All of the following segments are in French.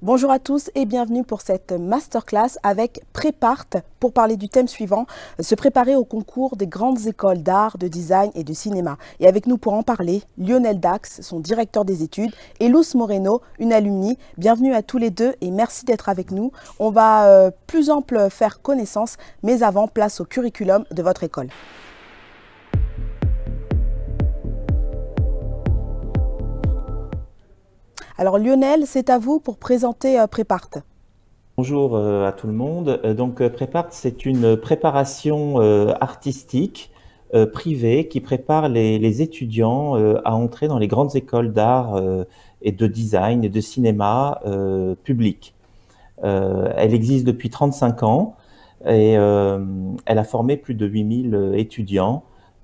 Bonjour à tous et bienvenue pour cette masterclass avec Prépart pour parler du thème suivant, se préparer au concours des grandes écoles d'art, de design et de cinéma. Et avec nous pour en parler, Lionel Dax, son directeur des études, et Luz Moreno, une alumni. Bienvenue à tous les deux et merci d'être avec nous. On va plus ample faire connaissance, mais avant, place au curriculum de votre école. Alors Lionel, c'est à vous pour présenter Prépart. Bonjour à tout le monde. Prépart, c'est une préparation artistique privée qui prépare les étudiants à entrer dans les grandes écoles d'art et de design et de cinéma publiques. Elle existe depuis 35 ans et elle a formé plus de 8000 étudiants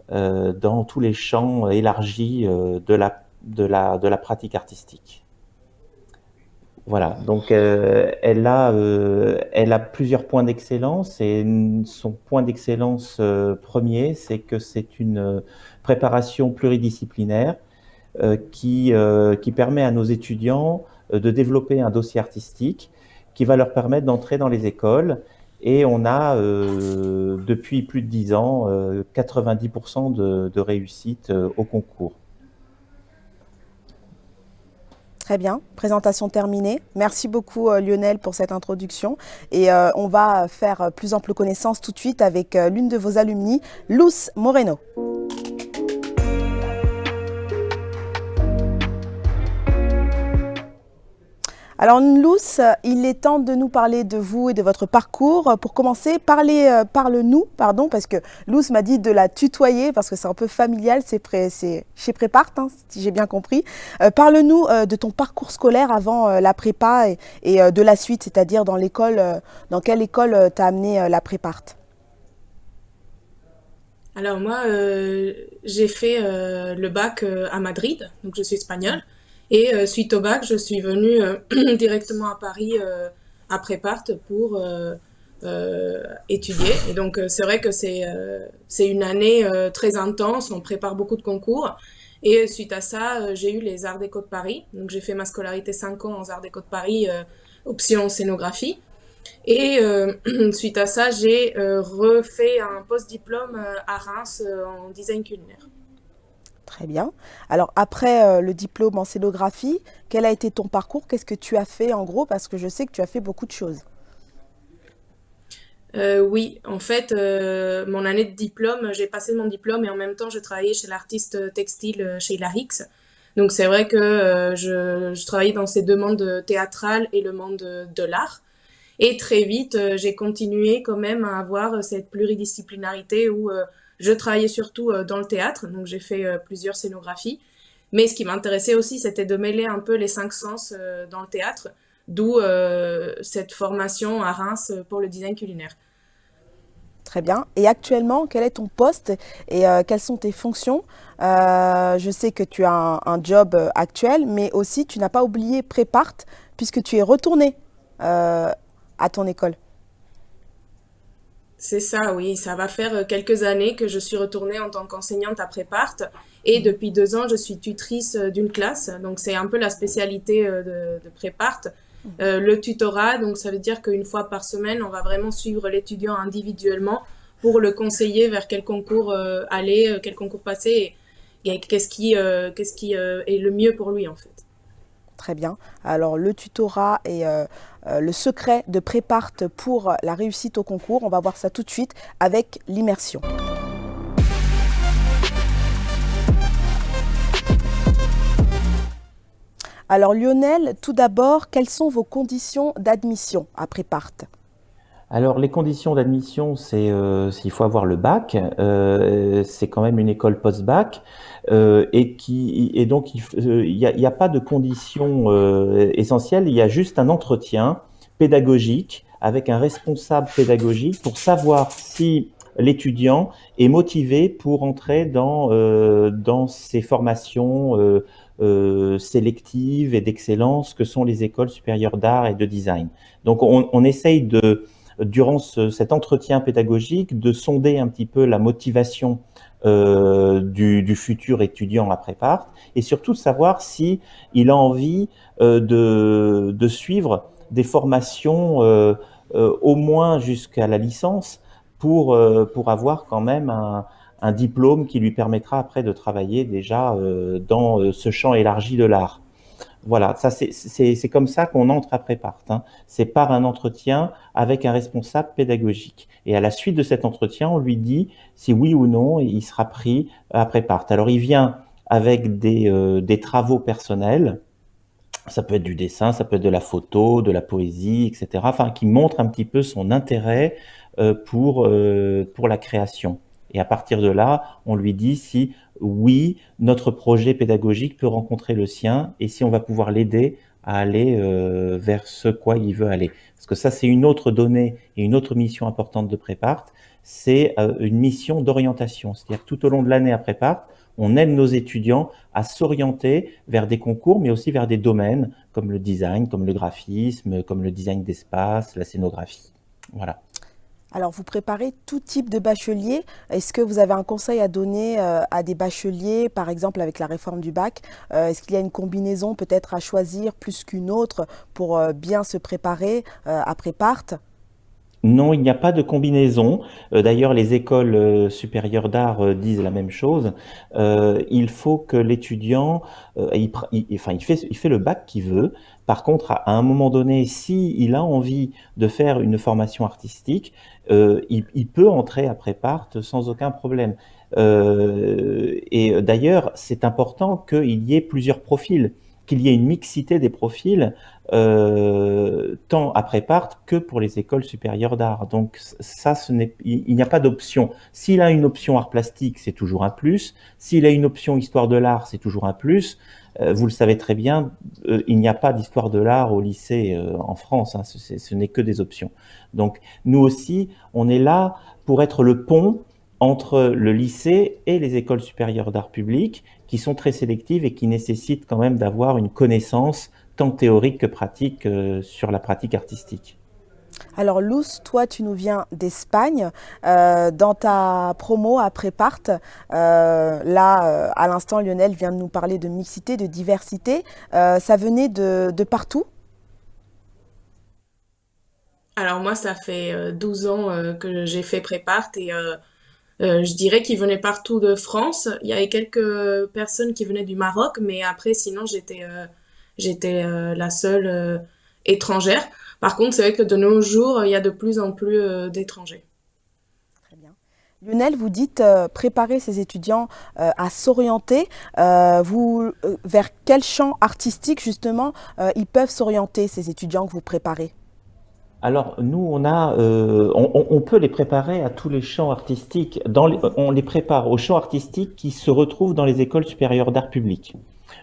dans tous les champs élargis de la pratique artistique. Voilà, donc elle a plusieurs points d'excellence et son point d'excellence premier, c'est que c'est une préparation pluridisciplinaire qui permet à nos étudiants de développer un dossier artistique qui va leur permettre d'entrer dans les écoles. Et on a, depuis plus de 10 ans, 90% de réussite au concours. Très bien, présentation terminée. Merci beaucoup Lionel pour cette introduction. Et on va faire plus ample connaissance tout de suite avec l'une de vos alumni, Luz Moreno. Alors Luz, il est temps de nous parler de vous et de votre parcours. Pour commencer, parle-nous, parce que Luz m'a dit de la tutoyer, parce que c'est un peu familial, c'est chez Prépart, hein, si j'ai bien compris. Parle-nous de ton parcours scolaire avant la prépa et de la suite, c'est-à-dire dans quelle école t'as amené la Prépart? Alors moi, j'ai fait le bac à Madrid, donc je suis espagnole. Et suite au bac, je suis venue directement à Paris à Prépart pour étudier. Et donc c'est vrai que c'est une année très intense, on prépare beaucoup de concours. Et suite à ça, j'ai eu les Arts Déco de Paris. Donc j'ai fait ma scolarité 5 ans aux Arts Déco de Paris, option scénographie. Et suite à ça, j'ai refait un post-diplôme à Reims en design culinaire. Très bien. Alors après le diplôme en scénographie, quel a été ton parcours? Qu'est-ce que tu as fait en gros? Parce que je sais que tu as fait beaucoup de choses. Oui, en fait, mon année de diplôme, j'ai passé mon diplôme et en même temps, je travaillais chez l'artiste textile chez Larix. Donc c'est vrai que je travaillais dans ces deux mondes théâtral et le monde de l'art. Et très vite, j'ai continué quand même à avoir cette pluridisciplinarité où je travaillais surtout dans le théâtre, donc j'ai fait plusieurs scénographies. Mais ce qui m'intéressait aussi, c'était de mêler un peu les cinq sens dans le théâtre, d'où cette formation à Reims pour le design culinaire. Très bien. Et actuellement, quel est ton poste et quelles sont tes fonctions? Je sais que tu as un job actuel, mais aussi tu n'as pas oublié Prépart puisque tu es retourné à ton école. C'est ça, oui. Ça va faire quelques années que je suis retournée en tant qu'enseignante à Prépart. Et depuis 2 ans, je suis tutrice d'une classe. Donc, c'est un peu la spécialité de Prépart. Le tutorat, donc ça veut dire qu'une fois par semaine, on va vraiment suivre l'étudiant individuellement pour le conseiller vers quel concours aller, quel concours passer et qu'est-ce qui est le mieux pour lui, en fait. Très bien. Alors le tutorat et le secret de Prépart pour la réussite au concours, on va voir ça tout de suite avec l'immersion. Alors Lionel, tout d'abord, quelles sont vos conditions d'admission à Prépart? Alors les conditions d'admission, c'est il faut avoir le bac, c'est quand même une école post-bac et donc il y a pas de conditions essentielles, il y a juste un entretien pédagogique avec un responsable pédagogique pour savoir si l'étudiant est motivé pour entrer dans ces formations sélectives et d'excellence que sont les écoles supérieures d'art et de design. Donc on essaye durant cet entretien pédagogique, de sonder un petit peu la motivation du futur étudiant à Prépart et surtout de savoir si il a envie de suivre des formations au moins jusqu'à la licence pour avoir quand même un diplôme qui lui permettra après de travailler déjà dans ce champ élargi de l'art. Voilà, ça c'est comme ça qu'on entre à Prépart, hein. C'est par un entretien avec un responsable pédagogique. Et à la suite de cet entretien, on lui dit si oui ou non il sera pris à Prépart. Alors il vient avec des travaux personnels. Ça peut être du dessin, ça peut être de la photo, de la poésie, etc. Enfin, qui montre un petit peu son intérêt pour la création. Et à partir de là, on lui dit si oui, notre projet pédagogique peut rencontrer le sien et si on va pouvoir l'aider à aller vers ce quoi il veut aller. Parce que ça, c'est une autre donnée et une autre mission importante de Prépart, c'est une mission d'orientation. C'est-à-dire que tout au long de l'année à Prépart, on aide nos étudiants à s'orienter vers des concours, mais aussi vers des domaines comme le design, comme le graphisme, comme le design d'espace, la scénographie. Voilà. Alors, vous préparez tout type de bachelier. Est-ce que vous avez un conseil à donner à des bacheliers, par exemple avec la réforme du bac? Est-ce qu'il y a une combinaison peut-être à choisir plus qu'une autre pour bien se préparer à Prépart? Non, il n'y a pas de combinaison. D'ailleurs, les écoles supérieures d'art disent la même chose. Il faut que l'étudiant, il fait le bac qu'il veut. Par contre, à un moment donné, si il a envie de faire une formation artistique, il peut entrer à Prépart sans aucun problème. Et d'ailleurs, c'est important qu'il y ait plusieurs profils, qu'il y ait une mixité des profils, tant à Prépart que pour les écoles supérieures d'art. Donc ça, il n'y a pas d'option. S'il a une option art plastique, c'est toujours un plus. S'il a une option histoire de l'art, c'est toujours un plus. Vous le savez très bien, il n'y a pas d'histoire de l'art au lycée en France, hein, ce n'est que des options. Donc nous aussi, on est là pour être le pont entre le lycée et les écoles supérieures d'art public, qui sont très sélectives et qui nécessitent quand même d'avoir une connaissance tant théorique que pratique sur la pratique artistique. Alors Luz, toi tu nous viens d'Espagne. Dans ta promo à Prépart, à l'instant Lionel vient de nous parler de mixité, de diversité. Ça venait de partout? Alors moi, ça fait 12 ans que j'ai fait Prépart et je dirais qu'ils venaient partout de France. Il y avait quelques personnes qui venaient du Maroc, mais après, sinon, j'étais la seule étrangère. Par contre, c'est vrai que de nos jours, il y a de plus en plus d'étrangers. Très bien. Lionel, vous dites préparer ces étudiants à s'orienter. Vers quel champ artistique, justement, ils peuvent s'orienter, ces étudiants que vous préparez? Alors nous, on peut les préparer à tous les champs artistiques. On les prépare aux champs artistiques qui se retrouvent dans les écoles supérieures d'art public.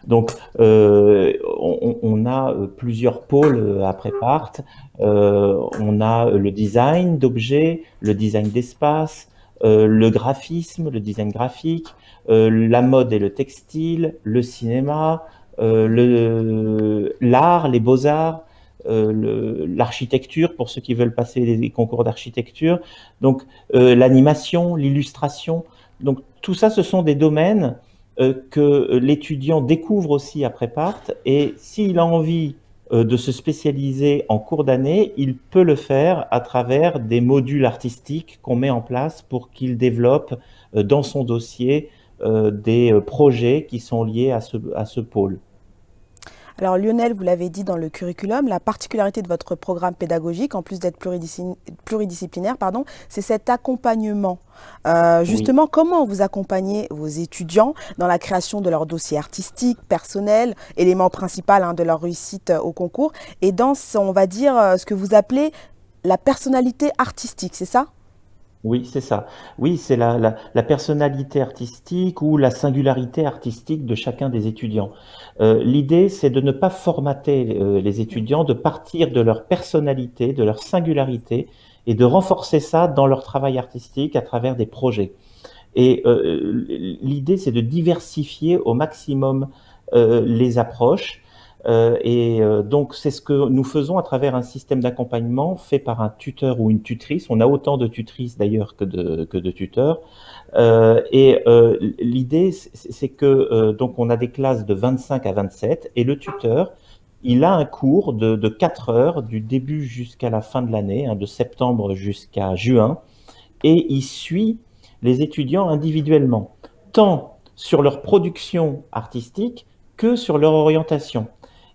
Donc on a plusieurs pôles à Prépart. On a le design d'objets, le design d'espace, le graphisme, le design graphique, la mode et le textile, le cinéma, l'art, les beaux-arts. L'architecture pour ceux qui veulent passer les concours d'architecture, donc l'animation, l'illustration. Donc tout ça, ce sont des domaines que l'étudiant découvre aussi à Prépart, et s'il a envie de se spécialiser en cours d'année, il peut le faire à travers des modules artistiques qu'on met en place pour qu'il développe dans son dossier des projets qui sont liés à ce pôle. Alors Lionel, vous l'avez dit dans le curriculum, la particularité de votre programme pédagogique, en plus d'être pluridisciplinaire, c'est cet accompagnement. Justement, comment vous accompagnez vos étudiants dans la création de leur dossier artistique, personnel, élément principal de leur réussite au concours, et dans, on va dire, ce que vous appelez la personnalité artistique, c'est ça? Oui, c'est ça. Oui, c'est la personnalité artistique ou la singularité artistique de chacun des étudiants. L'idée, c'est de ne pas formater les étudiants, de partir de leur personnalité, de leur singularité, et de renforcer ça dans leur travail artistique à travers des projets. Et l'idée, c'est de diversifier au maximum les approches. Donc, c'est ce que nous faisons à travers un système d'accompagnement fait par un tuteur ou une tutrice. On a autant de tutrices d'ailleurs que de tuteurs. L'idée, c'est que donc on a des classes de 25 à 27 et le tuteur il a un cours de 4 heures du début jusqu'à la fin de l'année, hein, de septembre jusqu'à juin, et il suit les étudiants individuellement, tant sur leur production artistique que sur leur orientation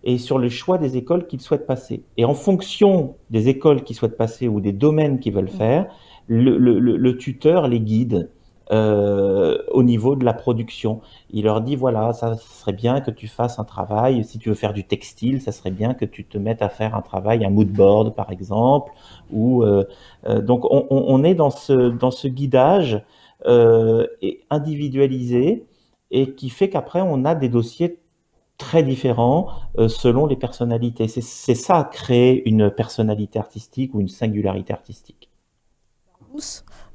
et sur le choix des écoles qu'ils souhaitent passer. Et en fonction des écoles qu'ils souhaitent passer ou des domaines qu'ils veulent faire, le tuteur les guide au niveau de la production. Il leur dit, voilà, ça serait bien que tu fasses un travail, si tu veux faire du textile, ça serait bien que tu te mettes à faire un travail, un mood board par exemple. Donc on est dans ce guidage et individualisé et qui fait qu'après on a des dossiers très différents selon les personnalités. C'est ça, créer une personnalité artistique ou une singularité artistique.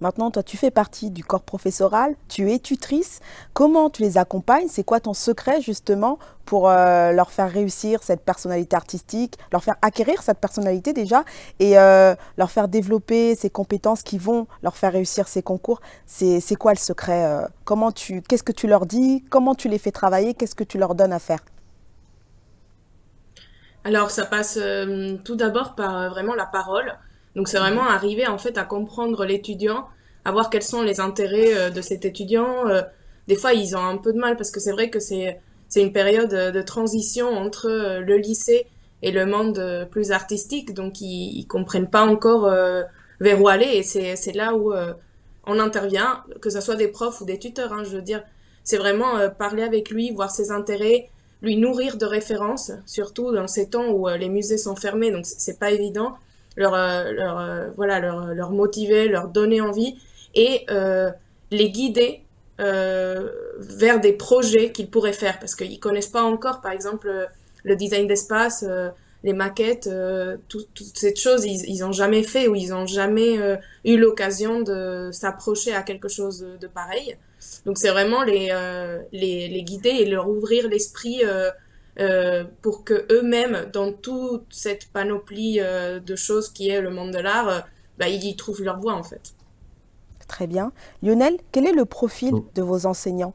Maintenant, toi, tu fais partie du corps professoral, tu es tutrice. Comment tu les accompagnes? C'est quoi ton secret, justement, pour leur faire réussir cette personnalité artistique, leur faire acquérir cette personnalité déjà, et leur faire développer ces compétences qui vont leur faire réussir ces concours? C'est quoi le secret? Qu'est-ce que tu leur dis? Comment tu les fais travailler? Qu'est-ce que tu leur donnes à faire? Alors, ça passe tout d'abord par vraiment la parole. Donc, c'est vraiment arriver en fait à comprendre l'étudiant, à voir quels sont les intérêts de cet étudiant. Des fois, ils ont un peu de mal parce que c'est vrai que c'est une période de transition entre le lycée et le monde plus artistique. Donc, ils comprennent pas encore vers où aller. Et c'est là où on intervient, que ce soit des profs ou des tuteurs. Hein, je veux dire, c'est vraiment parler avec lui, voir ses intérêts, lui nourrir de références, surtout dans ces temps où les musées sont fermés, donc c'est pas évident, voilà, leur motiver, leur donner envie et les guider vers des projets qu'ils pourraient faire parce qu'ils connaissent pas encore, par exemple, le design d'espace, les maquettes, toutes ces choses, ils ont jamais fait ou ils ont jamais eu l'occasion de s'approcher à quelque chose de pareil. Donc c'est vraiment les guider et leur ouvrir l'esprit pour que eux-mêmes, dans toute cette panoplie de choses qui est le monde de l'art, bah, ils y trouvent leur voie en fait. Très bien. Lionel, quel est le profil de vos enseignants?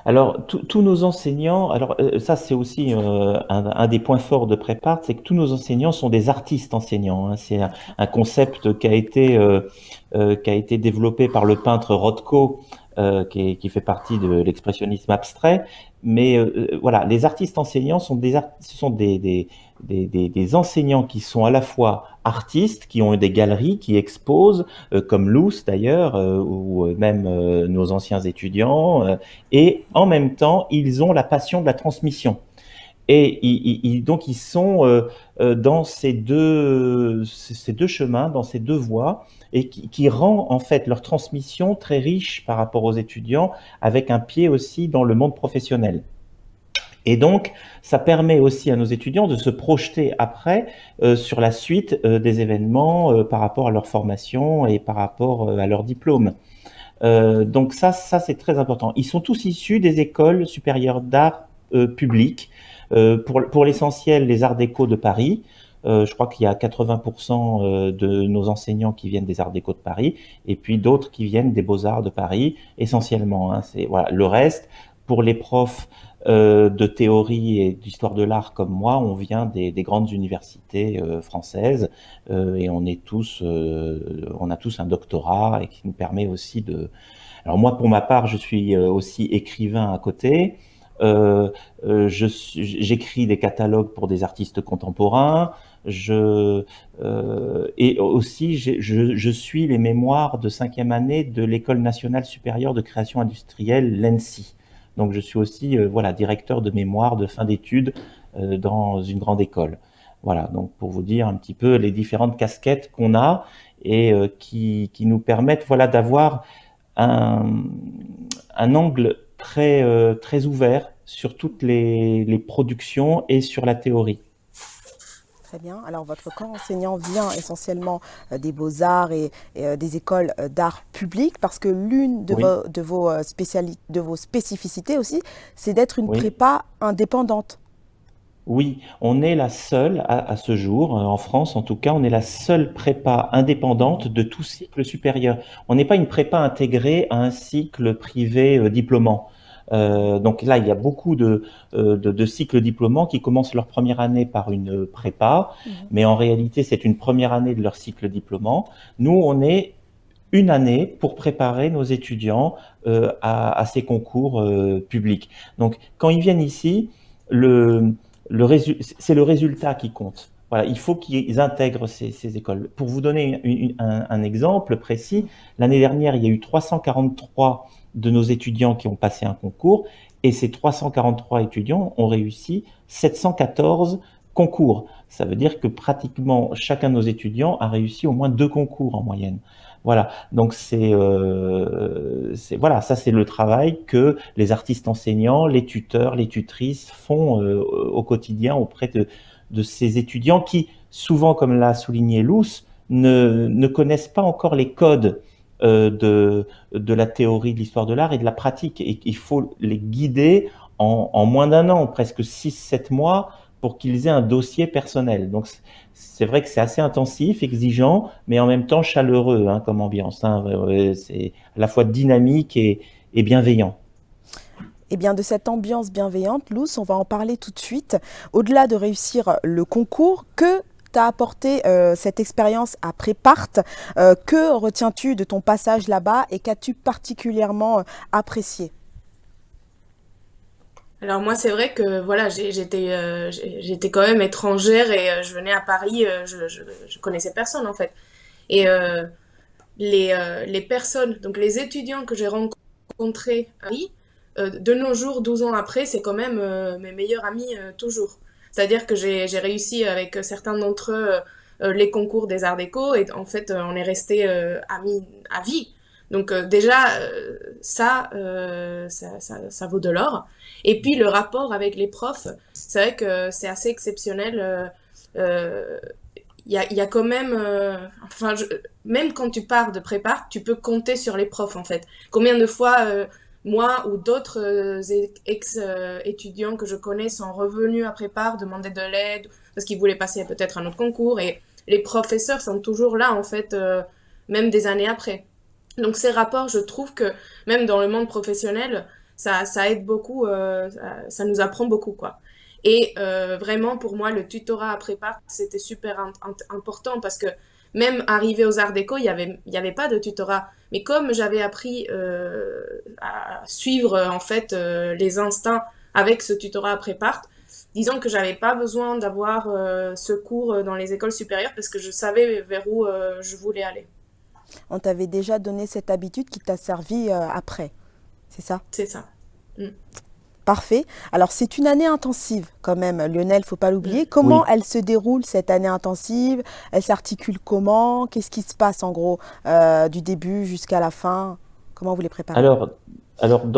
Alors, tous nos enseignants, alors ça c'est aussi un des points forts de Prépart, c'est que tous nos enseignants sont des artistes enseignants, hein. C'est un concept qui a été développé par le peintre Rothko, qui fait partie de l'expressionnisme abstrait. Mais voilà, les artistes enseignants ce sont des enseignants qui sont à la fois artistes, qui ont des galeries, qui exposent, comme Luce d'ailleurs, ou même nos anciens étudiants, et en même temps, ils ont la passion de la transmission. Et donc, ils sont dans ces deux chemins, dans ces deux voies, et qui rend en fait leur transmission très riche par rapport aux étudiants, avec un pied aussi dans le monde professionnel. Et donc, ça permet aussi à nos étudiants de se projeter après sur la suite des événements par rapport à leur formation et par rapport à leur diplôme. Donc ça c'est très important. Ils sont tous issus des écoles supérieures d'art publiques. Pour l'essentiel, les arts déco de Paris. Je crois qu'il y a 80% de nos enseignants qui viennent des arts déco de Paris, et puis d'autres qui viennent des beaux-arts de Paris, essentiellement. Hein, voilà. Le reste, pour les profs de théorie et d'histoire de l'art comme moi, on vient des grandes universités françaises, et on a tous un doctorat et qui nous permet aussi de... Alors moi, pour ma part, je suis aussi écrivain à côté. J'écris des catalogues pour des artistes contemporains. Et aussi, je suis les mémoires de 5e année de l'École nationale supérieure de création industrielle, l'ENSI. Donc, je suis aussi voilà, directeur de mémoire de fin d'études dans une grande école. Voilà, donc pour vous dire un petit peu les différentes casquettes qu'on a et qui nous permettent voilà, d'avoir un angle très ouvert sur toutes les productions et sur la théorie. Très bien. Alors, votre corps enseignant vient essentiellement des beaux-arts et des écoles d'art public parce que l'une de vos spécificités aussi, c'est d'être une prépa indépendante. Oui, on est la seule, à ce jour, en France en tout cas, on est la seule prépa indépendante de tout cycle supérieur. On n'est pas une prépa intégrée à un cycle privé diplômant. Donc là, il y a beaucoup de cycles diplômants qui commencent leur première année par une prépa, mais en réalité, c'est une première année de leur cycle diplômant. Nous, on est une année pour préparer nos étudiants à ces concours publics. Donc, quand ils viennent ici, c'est le résultat qui compte. Voilà, il faut qu'ils intègrent ces écoles. Pour vous donner un exemple précis, l'année dernière, il y a eu 343 de nos étudiants qui ont passé un concours, et ces 343 étudiants ont réussi 714 concours. Ça veut dire que pratiquement chacun de nos étudiants a réussi au moins 2 concours en moyenne. Voilà, donc voilà, ça c'est le travail que les artistes enseignants, les tuteurs, les tutrices font au quotidien auprès de ces étudiants qui, souvent, comme l'a souligné Luce, ne connaissent pas encore les codes de la théorie de l'histoire de l'art et de la pratique. Et il faut les guider en moins d'1 an, presque 6-7 mois, pour qu'ils aient un dossier personnel. Donc, c'est vrai que c'est assez intensif, exigeant, mais en même temps chaleureux comme ambiance. C'est à la fois dynamique et bienveillant. Eh bien, de cette ambiance bienveillante, Luce, on va en parler tout de suite. Au-delà de réussir le concours, que t'a apporté cette expérience à Prépart? Que retiens-tu de ton passage là-bas et qu'as-tu particulièrement apprécié? Alors moi, c'est vrai que voilà, j'étais quand même étrangère et je venais à Paris, je connaissais personne en fait. Et les personnes, donc les étudiants que j'ai rencontrés à Paris, de nos jours, 12 ans après, c'est quand même mes meilleurs amis toujours. C'est-à-dire que j'ai réussi avec certains d'entre eux les concours des Arts Déco et en fait, on est restés amis à vie. Donc déjà, ça vaut de l'or. Et puis le rapport avec les profs, c'est vrai que c'est assez exceptionnel. Il y a quand même, même quand tu pars de prépa, tu peux compter sur les profs en fait. Combien de fois moi ou d'autres ex-étudiants que je connais sont revenus à prépa, demander de l'aide parce qu'ils voulaient passer peut-être un autre concours et les professeurs sont toujours là en fait, même des années après. Donc ces rapports, je trouve que même dans le monde professionnel, ça aide beaucoup, ça nous apprend beaucoup quoi. Et vraiment pour moi, le tutorat à prépa, c'était super important parce que même arrivé aux Arts Déco, il y avait pas de tutorat. Mais comme j'avais appris à suivre en fait les instincts avec ce tutorat à Prépart, disons que j'avais pas besoin d'avoir ce cours dans les écoles supérieures parce que je savais vers où je voulais aller. On t'avait déjà donné cette habitude qui t'a servi après, c'est ça? C'est ça. Parfait. Alors, c'est une année intensive quand même, Lionel, faut pas l'oublier. Comment elle se déroule, cette année intensive? Elle s'articule comment? Qu'est-ce qui se passe en gros du début jusqu'à la fin? Comment vous les préparez? Alors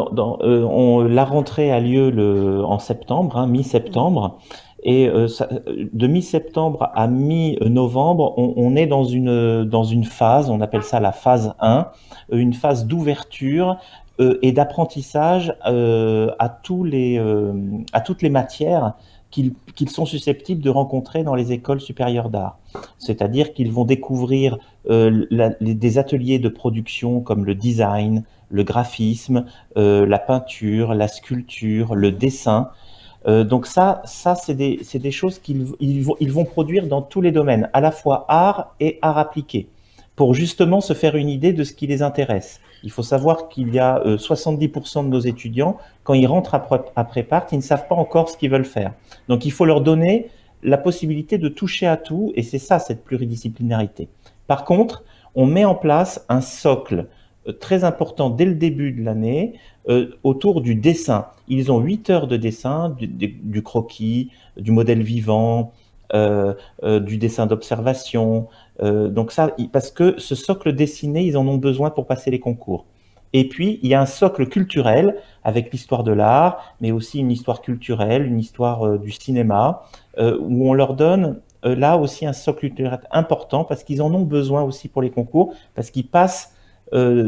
la rentrée a lieu en septembre, mi-septembre. Et de mi-septembre à mi-novembre, on est dans une phase, on appelle ça la phase 1, une phase d'ouverture et d'apprentissage à toutes les matières qu'ils sont susceptibles de rencontrer dans les écoles supérieures d'art. C'est-à-dire qu'ils vont découvrir des ateliers de production comme le design, le graphisme, la peinture, la sculpture, le dessin. Donc ça c'est des choses qu'ils vont produire dans tous les domaines, à la fois art et art appliqué, pour justement se faire une idée de ce qui les intéresse. Il faut savoir qu'il y a 70% de nos étudiants, quand ils rentrent à Prépart, ils ne savent pas encore ce qu'ils veulent faire. Donc il faut leur donner la possibilité de toucher à tout, et c'est ça cette pluridisciplinarité. Par contre, on met en place un socle très important dès le début de l'année autour du dessin. Ils ont 8 heures de dessin, du croquis, du modèle vivant, du dessin d'observation. Donc ça, parce que ce socle dessiné, ils en ont besoin pour passer les concours. Et puis, il y a un socle culturel avec l'histoire de l'art, mais aussi une histoire culturelle, une histoire du cinéma, où on leur donne là aussi un socle culturel important parce qu'ils en ont besoin aussi pour les concours, parce qu'ils passent dans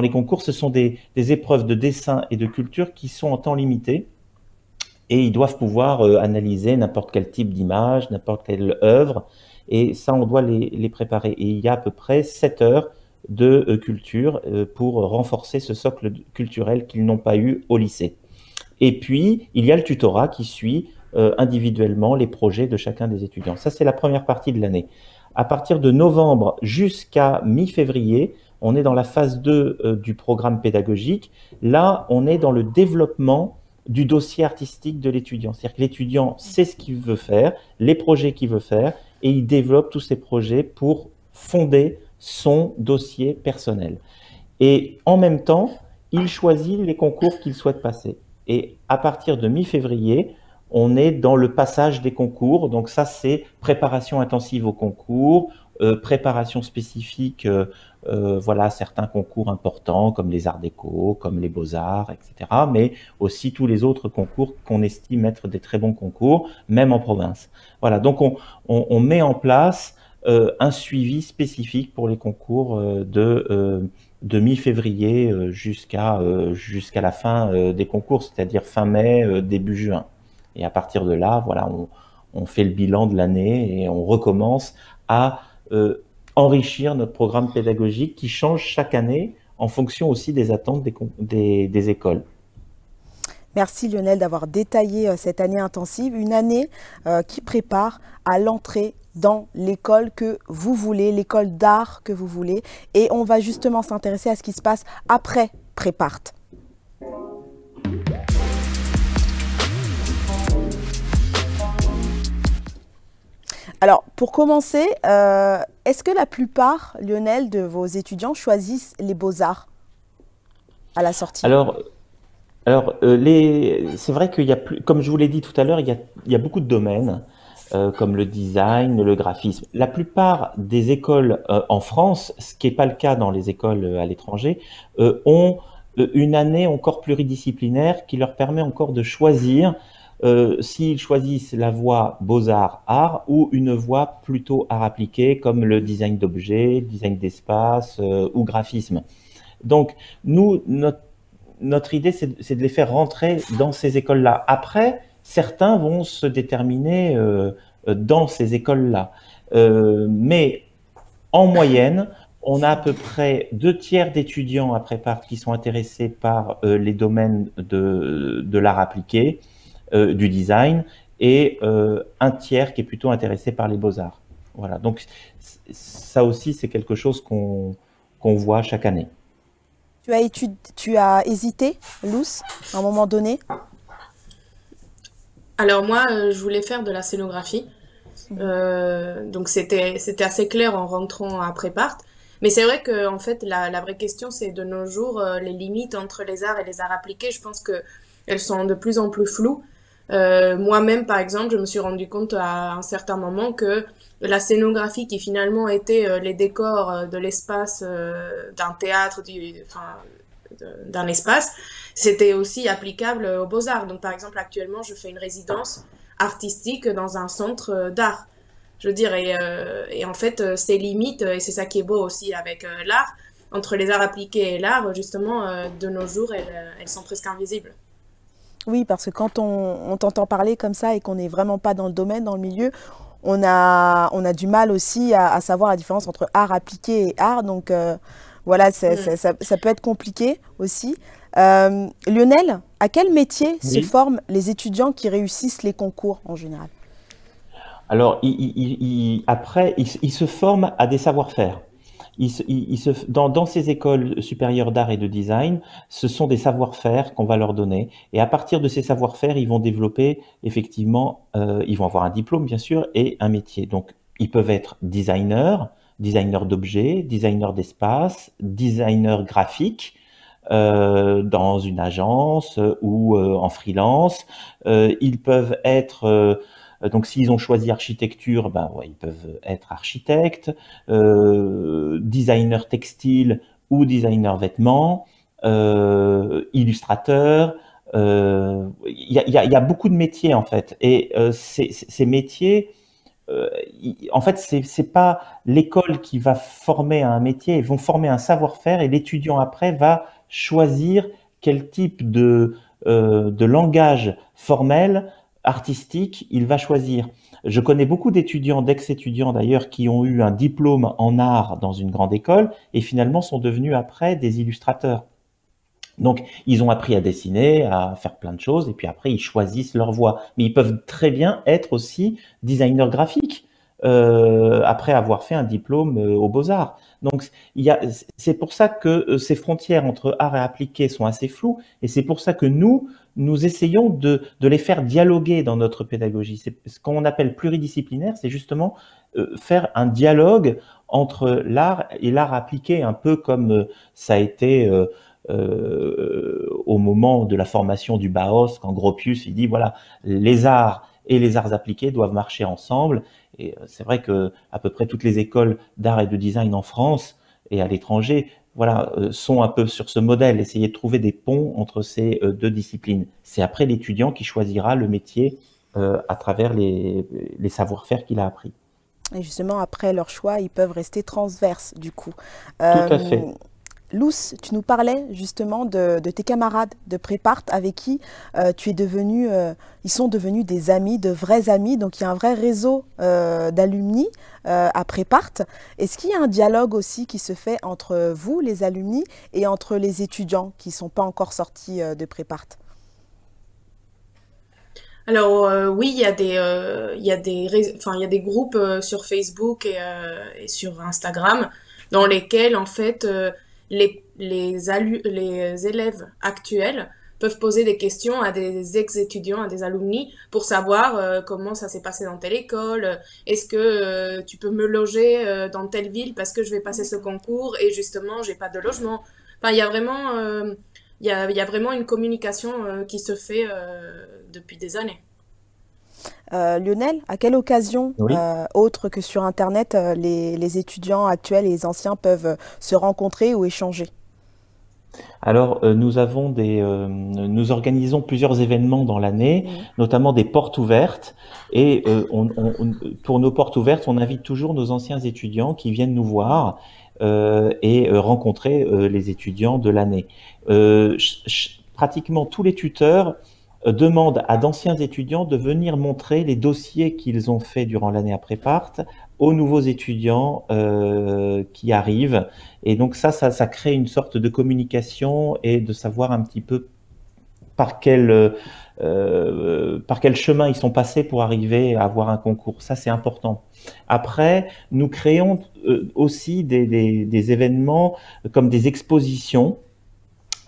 les concours, ce sont des épreuves de dessin et de culture qui sont en temps limité et ils doivent pouvoir analyser n'importe quel type d'image, n'importe quelle œuvre, et ça on doit les préparer. Et il y a à peu près 7 heures de culture pour renforcer ce socle culturel qu'ils n'ont pas eu au lycée. Et puis, il y a le tutorat qui suit individuellement les projets de chacun des étudiants. Ça, c'est la première partie de l'année. À partir de novembre jusqu'à mi-février, on est dans la phase 2 du programme pédagogique. Là, on est dans le développement du dossier artistique de l'étudiant. C'est-à-dire que l'étudiant sait ce qu'il veut faire, les projets qu'il veut faire, et il développe tous ces projets pour fonder son dossier personnel. Et en même temps, il choisit les concours qu'il souhaite passer. Et à partir de mi-février, on est dans le passage des concours. Donc ça, c'est préparation intensive au concours, préparation spécifique, voilà, certains concours importants comme les arts déco, comme les beaux-arts, etc. Mais aussi tous les autres concours qu'on estime être des très bons concours, même en province. Voilà, donc on met en place un suivi spécifique pour les concours de mi-février jusqu'à la fin des concours, c'est-à-dire fin mai, début juin. Et à partir de là, voilà, on fait le bilan de l'année et on recommence à enrichir notre programme pédagogique qui change chaque année en fonction aussi des attentes des écoles. Merci Lionel d'avoir détaillé cette année intensive, une année qui prépare à l'entrée dans l'école que vous voulez, l'école d'art que vous voulez. Et on va justement s'intéresser à ce qui se passe après Prépart. Alors, pour commencer, est-ce que la plupart, Lionel, de vos étudiants choisissent les beaux-arts à la sortie? Alors c'est vrai qu'il y a comme je vous l'ai dit tout à l'heure, il y a beaucoup de domaines, comme le design, le graphisme. La plupart des écoles en France, ce qui n'est pas le cas dans les écoles à l'étranger, ont une année encore pluridisciplinaire qui leur permet encore de choisir s'ils choisissent la voie beaux-arts-art ou une voie plutôt art appliqué comme le design d'objets, design d'espace ou graphisme. Donc, nous, notre idée, c'est de les faire rentrer dans ces écoles-là. Après, certains vont se déterminer dans ces écoles-là. Mais en moyenne, on a à peu près 2/3 d'étudiants à Prépart qui sont intéressés par les domaines de l'art appliqué, du design, et un tiers qui est plutôt intéressé par les beaux-arts. Voilà, donc ça aussi, c'est quelque chose qu'on voit chaque année. Tu as hésité, Luce, à un moment donné? Alors moi, je voulais faire de la scénographie. Donc c'était assez clair en rentrant à Prépart. Mais c'est vrai que en fait, la vraie question, c'est de nos jours, les limites entre les arts et les arts appliqués, je pense qu'elles sont de plus en plus floues. Moi-même, par exemple, je me suis rendu compte à un certain moment que la scénographie qui finalement était les décors de l'espace d'un théâtre, d'un espace, c'était aussi applicable aux beaux-arts. Donc par exemple, actuellement, je fais une résidence artistique dans un centre d'art. Je veux dire, et en fait, ces limites, et c'est ça qui est beau aussi avec l'art, entre les arts appliqués et l'art, justement, de nos jours, elles sont presque invisibles. Oui, parce que quand on t'entend parler comme ça et qu'on n'est vraiment pas dans le domaine, dans le milieu, on a du mal aussi à savoir la différence entre art appliqué et art. Donc voilà, ça peut être compliqué aussi. Lionel, à quel métier se forment les étudiants qui réussissent les concours en général? Alors, après, ils se forment à des savoir-faire. Dans ces écoles supérieures d'art et de design, ce sont des savoir-faire qu'on va leur donner. Et à partir de ces savoir-faire, ils vont développer, effectivement, ils vont avoir un diplôme, bien sûr, et un métier. Donc, ils peuvent être designers d'objets, designers d'espace, designers graphiques, dans une agence ou en freelance. Ils peuvent être... donc, s'ils ont choisi architecture, ben, ouais, ils peuvent être architectes, designers textiles ou designers vêtements, illustrateurs. Il y a beaucoup de métiers, en fait. Et ces métiers, en fait, c'est pas l'école qui va former à un métier, ils vont former un savoir-faire et l'étudiant après va choisir quel type de langage formel artistique, il va choisir. Je connais beaucoup d'étudiants, d'ex-étudiants d'ailleurs, qui ont eu un diplôme en art dans une grande école et finalement sont devenus après des illustrateurs. Donc, ils ont appris à dessiner, à faire plein de choses, et puis après, ils choisissent leur voie. Mais ils peuvent très bien être aussi designers graphiques, après avoir fait un diplôme aux Beaux-Arts. Donc, c'est pour ça que ces frontières entre art et appliqué sont assez floues, et c'est pour ça que nous essayons de les faire dialoguer dans notre pédagogie. C'est ce qu'on appelle pluridisciplinaire, c'est justement faire un dialogue entre l'art et l'art appliqué, un peu comme ça a été au moment de la formation du Bauhaus, quand Gropius il dit voilà, les arts et les arts appliqués doivent marcher ensemble. Et c'est vrai que à peu près toutes les écoles d'art et de design en France et à l'étranger, voilà, sont un peu sur ce modèle, essayer de trouver des ponts entre ces deux disciplines. C'est après l'étudiant qui choisira le métier à travers les savoir-faire qu'il a appris. Et justement, après leur choix, ils peuvent rester transverses, du coup. Tout à fait. Luce, tu nous parlais justement de tes camarades de Prépart avec qui tu es devenu, ils sont devenus des amis, de vrais amis. Donc il y a un vrai réseau d'alumni à Prépart. Est-ce qu'il y a un dialogue aussi qui se fait entre vous, les alumni, et entre les étudiants qui ne sont pas encore sortis de Prépart? Alors oui, il y a des groupes sur Facebook et sur Instagram dans lesquels en fait les élèves actuels peuvent poser des questions à des ex-étudiants, à des alumni, pour savoir comment ça s'est passé dans telle école, est-ce que tu peux me loger dans telle ville parce que je vais passer ce concours et justement j'ai pas de logement. Enfin, il y a vraiment une communication qui se fait depuis des années. Lionel, à quelle occasion, Oui. autre que sur Internet, les étudiants actuels et les anciens peuvent se rencontrer ou échanger? Alors, nous organisons plusieurs événements dans l'année, Mhm. notamment des portes ouvertes. Et pour nos portes ouvertes, on invite toujours nos anciens étudiants qui viennent nous voir et rencontrer les étudiants de l'année. Pratiquement tous les tuteurs demandent à d'anciens étudiants de venir montrer les dossiers qu'ils ont faits durant l'année à Prépart aux nouveaux étudiants qui arrivent. Et donc ça crée une sorte de communication et de savoir un petit peu par quel chemin ils sont passés pour arriver à avoir un concours. Ça, c'est important. Après, nous créons aussi des événements comme des expositions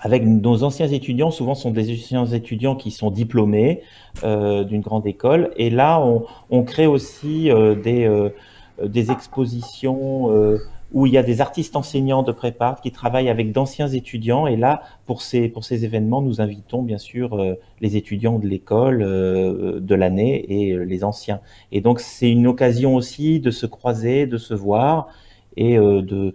avec nos anciens étudiants. Souvent, ce sont des anciens étudiants qui sont diplômés d'une grande école. Et là, on crée aussi des expositions où il y a des artistes enseignants de Prépart qui travaillent avec d'anciens étudiants. Et là, pour ces événements, nous invitons bien sûr les étudiants de l'école de l'année et les anciens. Et donc, c'est une occasion aussi de se croiser, de se voir et de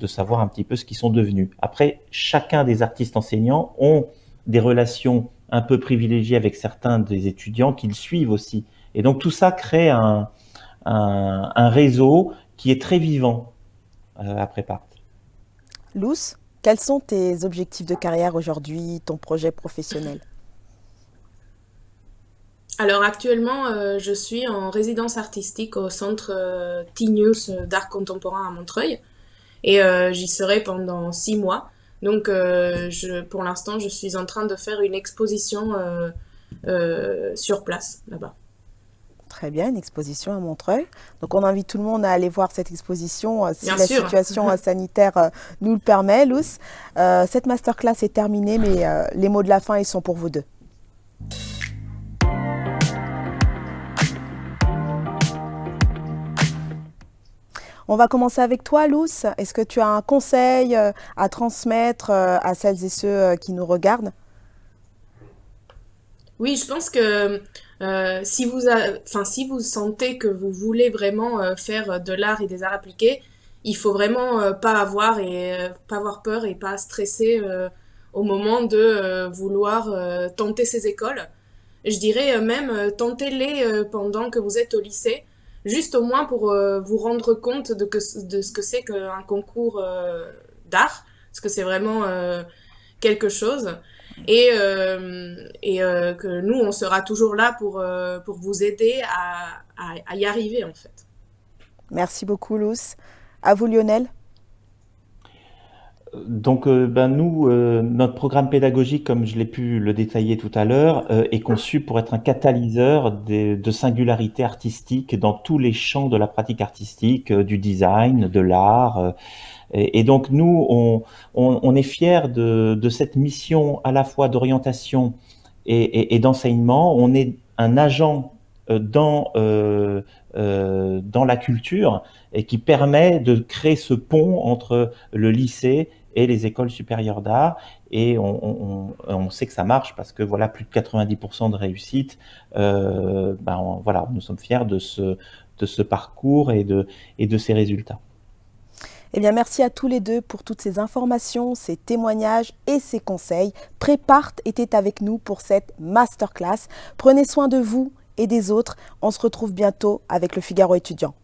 savoir un petit peu ce qu'ils sont devenus. Après, chacun des artistes enseignants ont des relations un peu privilégiées avec certains des étudiants qu'ils suivent aussi. Et donc, tout ça crée un réseau qui est très vivant à Prépart. Luce, quels sont tes objectifs de carrière aujourd'hui, ton projet professionnel? Alors actuellement, je suis en résidence artistique au centre Tigneus d'art contemporain à Montreuil et j'y serai pendant 6 mois. Donc pour l'instant, je suis en train de faire une exposition sur place là-bas. Très bien, une exposition à Montreuil. Donc on invite tout le monde à aller voir cette exposition si Bien la sûr. situation sanitaire nous le permet, Luce. Cette masterclass est terminée, mais les mots de la fin, ils sont pour vous deux. On va commencer avec toi, Luce. Est-ce que tu as un conseil à transmettre à celles et ceux qui nous regardent? Oui, je pense que si vous sentez que vous voulez vraiment faire de l'art et des arts appliqués, il faut vraiment pas avoir peur et pas stresser au moment de vouloir tenter ces écoles. Je dirais même tentez-les pendant que vous êtes au lycée, juste au moins pour vous rendre compte de ce que c'est qu'un concours d'art, parce que c'est vraiment quelque chose. que nous, on sera toujours là pour vous aider à y arriver, en fait. Merci beaucoup, Luce. À vous, Lionel. Donc, nous, notre programme pédagogique, comme je l'ai pu le détailler tout à l'heure, est conçu pour être un catalyseur de singularité artistique dans tous les champs de la pratique artistique, du design, de l'art. Et donc, nous, on est fiers de cette mission à la fois d'orientation et d'enseignement. On est un agent dans la culture et qui permet de créer ce pont entre le lycée et les écoles supérieures d'art, et on sait que ça marche parce que voilà, plus de 90% de réussite. Voilà, nous sommes fiers de ce parcours et de ces résultats. Eh bien, merci à tous les deux pour toutes ces informations, ces témoignages et ces conseils. Prépart était avec nous pour cette masterclass. Prenez soin de vous et des autres. On se retrouve bientôt avec le Figaro étudiant.